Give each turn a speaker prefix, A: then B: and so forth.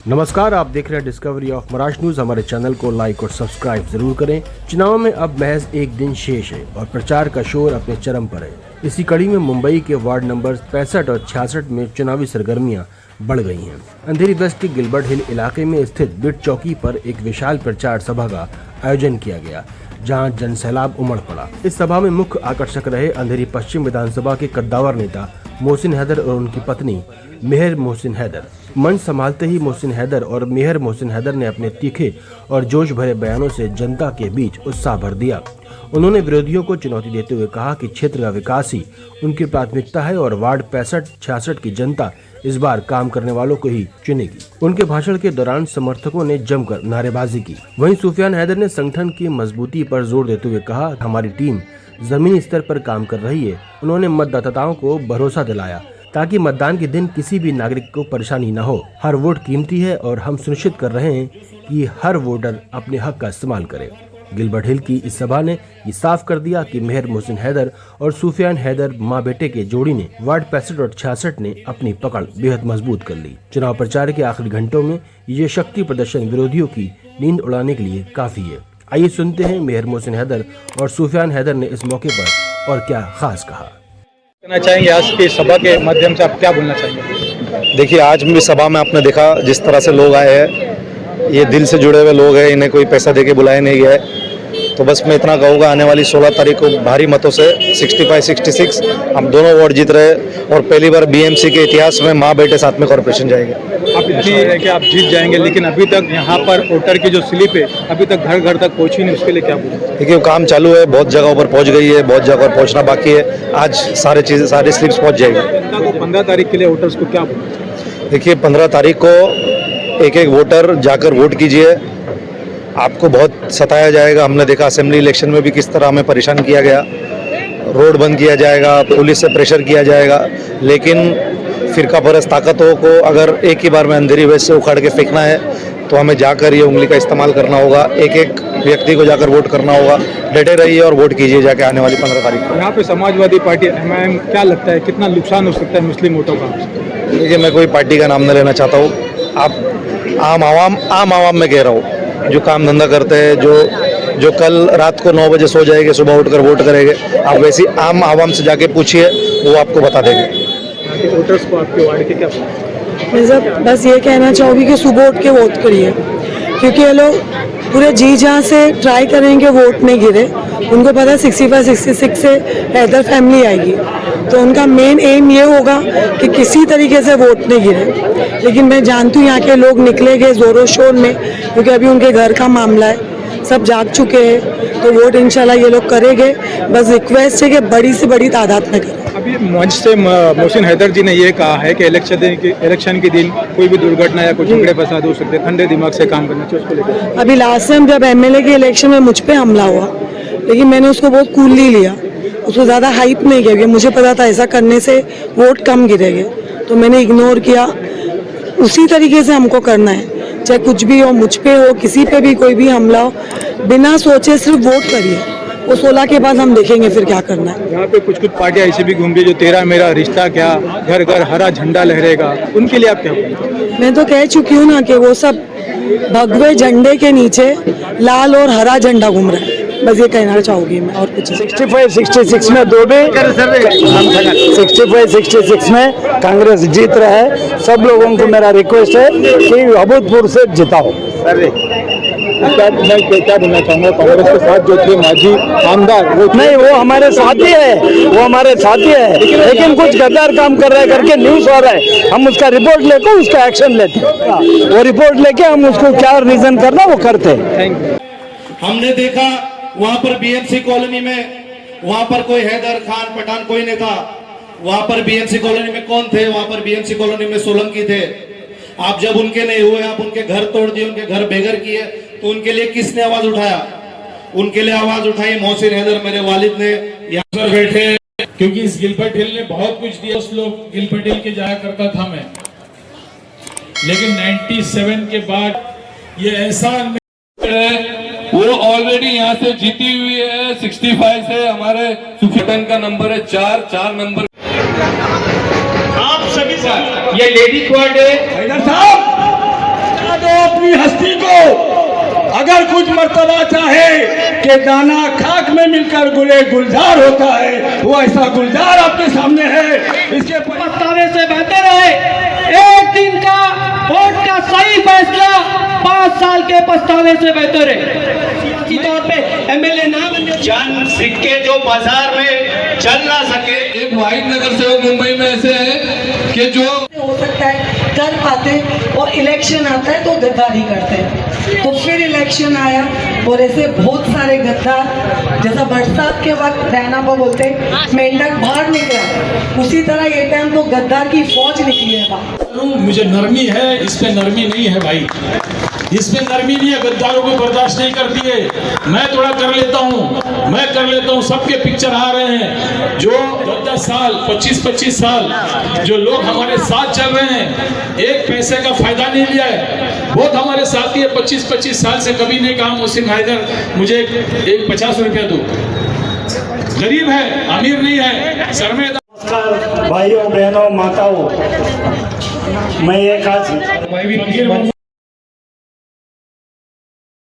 A: नमस्कार, आप देख रहे हैं डिस्कवरी ऑफ महाराष्ट्र न्यूज। हमारे चैनल को लाइक और सब्सक्राइब जरूर करें। चुनाव में अब महज एक दिन शेष है और प्रचार का शोर अपने चरम पर है। इसी कड़ी में मुंबई के वार्ड नंबर 65 और 66 में चुनावी सरगर्मियां बढ़ गई हैं। अंधेरी वेस्ट के गिलबर्ट हिल इलाके में स्थित बिट चौकी पर एक विशाल प्रचार सभा का आयोजन किया गया, जहां जनसैलाब उमड़ पड़ा। इस सभा में मुख्य आकर्षक रहे अंधेरी पश्चिम विधानसभा के कद्दावर नेता मोहसिन हैदर और उनकी पत्नी मेहर मोहसिन हैदर। मंच संभालते ही मोहसिन हैदर और मेहर मोहसिन हैदर ने अपने तीखे और जोश भरे बयानों से जनता के बीच उत्साह भर दिया। उन्होंने विरोधियों को चुनौती देते हुए कहा कि क्षेत्र का विकास ही उनकी प्राथमिकता है और वार्ड 65-66 की जनता इस बार काम करने वालों को ही चुनेगी। उनके भाषण के दौरान समर्थकों ने जमकर नारेबाजी की। वहीं सुफियान हैदर ने संगठन की मजबूती पर जोर देते हुए कहा, हमारी टीम जमीनी स्तर पर काम कर रही है। उन्होंने मतदाताओं को भरोसा दिलाया ताकि मतदान के दिन किसी भी नागरिक को परेशानी न हो। हर वोट कीमती है और हम सुनिश्चित कर रहे हैं कि हर वोटर अपने हक का इस्तेमाल करे। गिलबर्ट हिल की इस सभा ने ये साफ कर दिया कि मेहर मोहसिन हैदर और सुफियान हैदर मां बेटे के जोड़ी ने वार्ड 65 और 66 ने अपनी पकड़ बेहद मजबूत कर ली। चुनाव प्रचार के आखिरी घंटों में ये शक्ति प्रदर्शन विरोधियों की नींद उड़ाने के लिए काफी है। आइए सुनते हैं मेहर मोहसिन हैदर और सुफियान हैदर ने इस मौके पर और क्या खास कहा।
B: कहना चाहेंगे आज की सभा के माध्यम से आप क्या बोलना चाहेंगे?
C: देखिए, आज भी सभा में आपने देखा जिस तरह से लोग आए हैं, ये दिल से जुड़े हुए लोग हैं, इन्हें कोई पैसा देके बुलाया नहीं गया है। तो बस मैं इतना कहूँगा, आने वाली 16 तारीख को भारी मतों से 65-66 हम दोनों वार्ड जीत रहे और पहली बार बीएमसी के इतिहास में माँ बेटे साथ में कॉर्पोरेशन जाएंगे।
B: आप इतनी है कि आप जीत जाएंगे, लेकिन अभी तक यहाँ पर वोटर की जो स्लिप है अभी तक घर घर तक पहुँची नहीं, उसके लिए क्या बोलें?
C: देखिए, काम चालू है, बहुत जगहों पर पहुँच गई है, बहुत जगह पर पहुँचना बाकी है। आज सारी स्लिप्स पहुँच जाएगी।
B: जनता को 15 तारीख के लिए वोटर्स को क्या बोलना?
C: देखिए, 15 तारीख को एक एक वोटर जाकर वोट कीजिए। आपको बहुत सताया जाएगा। हमने देखा असेंबली इलेक्शन में भी किस तरह हमें परेशान किया गया। रोड बंद किया जाएगा, पुलिस से प्रेशर किया जाएगा, लेकिन फिरका परस्त ताकतों को अगर एक ही बार में अंधेरी वेस्ट से उखाड़ के फेंकना है तो हमें जाकर ये उंगली का इस्तेमाल करना होगा। एक एक व्यक्ति को जाकर वोट करना होगा। डटे रहिए और वोट कीजिए जाके आने वाली 15 तारीख को।
B: यहाँ पे समाजवादी पार्टी MIM, क्या लगता है कितना नुकसान हो सकता है मुस्लिम वोटों का?
C: देखिए, मैं कोई पार्टी का नाम न लेना चाहता हूँ। आप आम आवाम में कह रहा हूँ, जो काम धंधा करते हैं, जो कल रात को 9 बजे सो जाएंगे, सुबह उठकर वोट करेंगे, आप वैसी आम आवाम से जाके पूछिए, वो आपको बता देंगे।
B: वोटर्स को आपके वार्ड के क्या?
D: मैं सब बस ये कहना चाहूँगी कि सुबह उठ के वोट करिए, क्योंकि ये लोग पूरे जी जान से ट्राई करेंगे वोट नहीं गिरे। उनको पता है 65-66 से हैदर फैमिली आएगी, तो उनका मेन एम ये होगा कि किसी तरीके से वोट नहीं गिरे। लेकिन मैं जानती हूँ यहाँ के लोग निकलेंगे जोरों शोर में, क्योंकि अभी उनके घर का मामला है, सब जाग चुके हैं, तो वोट इंशाल्लाह ये लोग करेंगे। बस रिक्वेस्ट है कि बड़ी से बड़ी तादाद में करें।
B: अभी मंच से मोहसिन हैदर जी ने ये कहा है कि इलेक्शन के दिन कोई भी दुर्घटना या कोई झगड़े फसाद हो सकते हैं, ठंडे दिमाग से काम करना चाहिए। उसको लेकर
D: अभी लास्ट टाइम जब MLA के इलेक्शन में मुझ पे हमला हुआ, लेकिन मैंने उसको बहुत कूलली लिया, उसको ज़्यादा हाइप नहीं किया, क्योंकि मुझे पता था ऐसा करने से वोट कम गिरेंगे, तो मैंने इग्नोर किया। उसी तरीके से हमको करना है, चाहे कुछ भी हो, मुझ पे हो, किसी पे भी कोई भी हमला हो, बिना सोचे सिर्फ वोट करिए। वो 16 के बाद हम देखेंगे फिर क्या करना है।
B: यहाँ पे कुछ पार्टियां ऐसी भी घूम रही जो तेरा मेरा रिश्ता क्या, घर घर हरा झंडा लहरेगा, उनके लिए आप क्या बोलेंगे?
D: मैं तो कह चुकी हूँ ना कि वो सब भगवे झंडे के नीचे लाल और हरा झंडा घूम रहा है। बस ये कहना चाहूँगी मैं, और कुछ
E: 65-66 में दो भी 65-66 में कांग्रेस जीत रहा है। सब लोगों को मेरा रिक्वेस्ट है कि अभूतपूर्व से जिताओ।
B: मैं क्या बोलना चाहूँगा, कांग्रेस के साथ जो थे माजी आमदार वो
E: नहीं, वो हमारे साथी है, वो हमारे साथी है, लेकिन कुछ गद्दार काम कर रहे करके न्यूज हो रहा है। हम उसका रिपोर्ट लेकर उसका एक्शन लेते हैं। वो रिपोर्ट लेके हम उसको क्या रीजन करना वो करते हैं।
F: हमने देखा वहां पर बीएमसी कॉलोनी में, वहां पर कोई हैदर खान पठान कोई नहीं था। वहां पर बीएमसी कॉलोनी में कौन थे? वहां पर बीएमसी कॉलोनी में सोलंकी थे। आप जब उनके नहीं हुए, आप उनके घर तोड़ दिए, उनके घर बेघर किए, तो उनके लिए किसने आवाज उठाया? उनके लिए आवाज उठाई मोहसिन हैदर, मेरे वालिद ने। यहाँ पर बैठे,
G: क्योंकि इस गिलबर्ट हिल ने बहुत कुछ दिया। उस लोग गिलबर्ट हिल के जाया करता था मैं, लेकिन 97 के बाद ये ऐसा वो ऑलरेडी यहाँ से जीती हुई है। 65 से हमारे सुफियान का नंबर है 4 नंबर।
H: आप सभी ये लेडीज वार्ड है। साहब
E: मर्तबा चाहे कि दाना खाक में मिलकर गुले गुलजार होता है, वो ऐसा गुलजार आपके सामने है। इसके
H: पछतावे से बेहतर है एक दिन का वोट का सही फैसला 5 साल के पछतावे से बेहतर है। की तौर पे एमएलए ना बनने,
F: जन सिक्के जो बाजार में चल ना सके।
G: एक वाहिद नगर सेवक मुंबई में ऐसे हैं कि जो
D: हो सकता है कर पाते और इलेक्शन आता है तो गद्दारी करते हैं। तो फिर इलेक्शन आया और ऐसे बहुत सारे गद्दार, जैसा बरसात के वक्त रैनापा बोलते मेंढक बाहर निकला, उसी तरह ये टाइम तो गद्दार की फौज निकली है बाहर।
G: मुझे नरमी है, इस पे नरमी नहीं है भाई, इसमें नरमी नहीं है, गद्दारों को बर्दाश्त नहीं करती है। मैं थोड़ा कर लेता हूँ, सबके पिक्चर आ रहे हैं जो 10-10 साल 25-25 साल जो लोग हमारे साथ चल रहे हैं, एक पैसे का फायदा नहीं लिया है। बहुत हमारे साथी है 25-25 साल से, कभी नहीं कहा मोहसिन हैदर मुझे एक 50 रुपया दो। गरीब है, अमीर नहीं है,
E: नमस्कार भाइयों बहनों माताओं, मैं एक आज